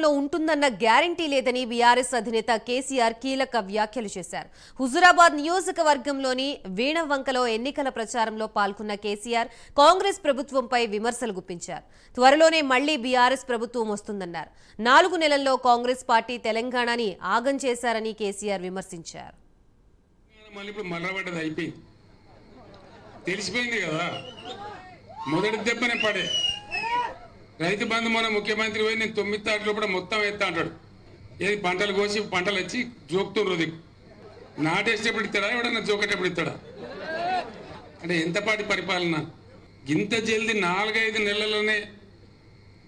అధికారంలో ఉంటుందన్న గ్యారంటీ లేదని బీఆర్ఎస్ అధినేత కేసీఆర్ కీలక వ్యాఖ్యలు చేశారు. హుజురాబాద్ నియోజకవర్గంలోని వీణవంకలో ఎన్నికల ప్రచారంలో పాల్గొన్న కేసీఆర్ కాంగ్రెస్ ప్రభుత్వంపై విమర్శలు గుప్పించారు. త్వరలోనే మళ్లీ బీఆర్ఎస్ ప్రభుత్వం వస్తుందన్నారు. 4 నెలల్లో కాంగ్రెస్ పార్టీ తెలంగాణని ఆగం చేశారని కేసీఆర్ విమర్శించారు. తెలిసిపోయింది కదా, మొదటి దెబ్బనే పడే రైతు బంధు మన ముఖ్యమంత్రి పోయి నేను 9 తారీఖు కూడా మొత్తం ఎత్తా అంటాడు. ఏది పంటలు కోసి పంటలు వచ్చి జోకుతుండ్రు దిక్కు నాటేసేటప్పుడు ఇస్తాడా, ఎవడన్నా జోకేటప్పుడు ఇస్తాడా? అంటే ఎంతపాటి పరిపాలన! ఇంత జల్దీ 4-5 నెలల్లోనే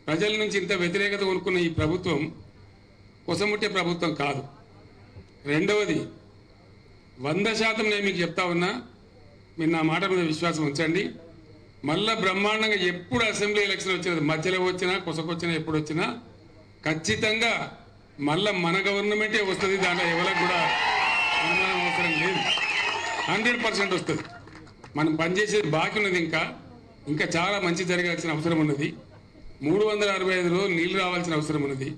ప్రజల నుంచి ఇంత వ్యతిరేకత కొనుక్కున్న ఈ ప్రభుత్వం కొసముట్టే ప్రభుత్వం కాదు. రెండవది 100% నేను మీకు చెప్తా ఉన్నా, మీరు నా మాట మీద విశ్వాసం ఉంచండి. మళ్ళా బ్రహ్మాండంగా ఎప్పుడు అసెంబ్లీ ఎలక్షన్ వచ్చినది, మధ్యలో వచ్చినా కొసకొచ్చినా ఎప్పుడు వచ్చినా ఖచ్చితంగా మళ్ళా మన గవర్నమెంటే వస్తుంది. దాంట్లో ఎవరికి కూడా అనుమానం అవసరం లేదు. 100% వస్తుంది. మనం పనిచేసేది బాకీ ఉన్నది, ఇంకా చాలా మంచి జరగాల్సిన అవసరం ఉన్నది. 365 రోజులు నీళ్లు రావాల్సిన అవసరం ఉన్నది.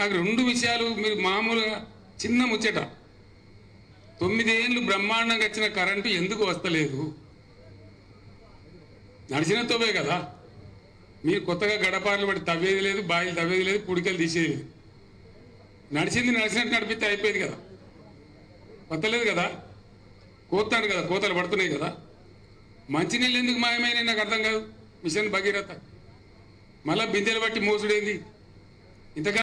నాకు 2 విషయాలు మీరు మామూలుగా చిన్న ముచ్చట, 9 ఏళ్ళు బ్రహ్మాండంగా వచ్చిన కరెంటు ఎందుకు వస్తలేదు? నడిచిన తోవే కదా. మీరు కొత్తగా గడపార్లు పడి తవ్వేది లేదు, బాయిలు తవ్వేది లేదు, పుడికలు తీసేది లేదు. నడిచింది నడిచినట్టు నడిపితే అయిపోయేది కదా. వస్తలేదు కదా, కోతాను కదా, కోతలు పడుతున్నాయి కదా. మంచినీళ్ళు ఎందుకు మాయమైనా నాకు అర్థం కాదు. మిషన్ భగీరథ మళ్ళీ బిందెలు బట్టి మోసుడేంది? ఇంతకాలం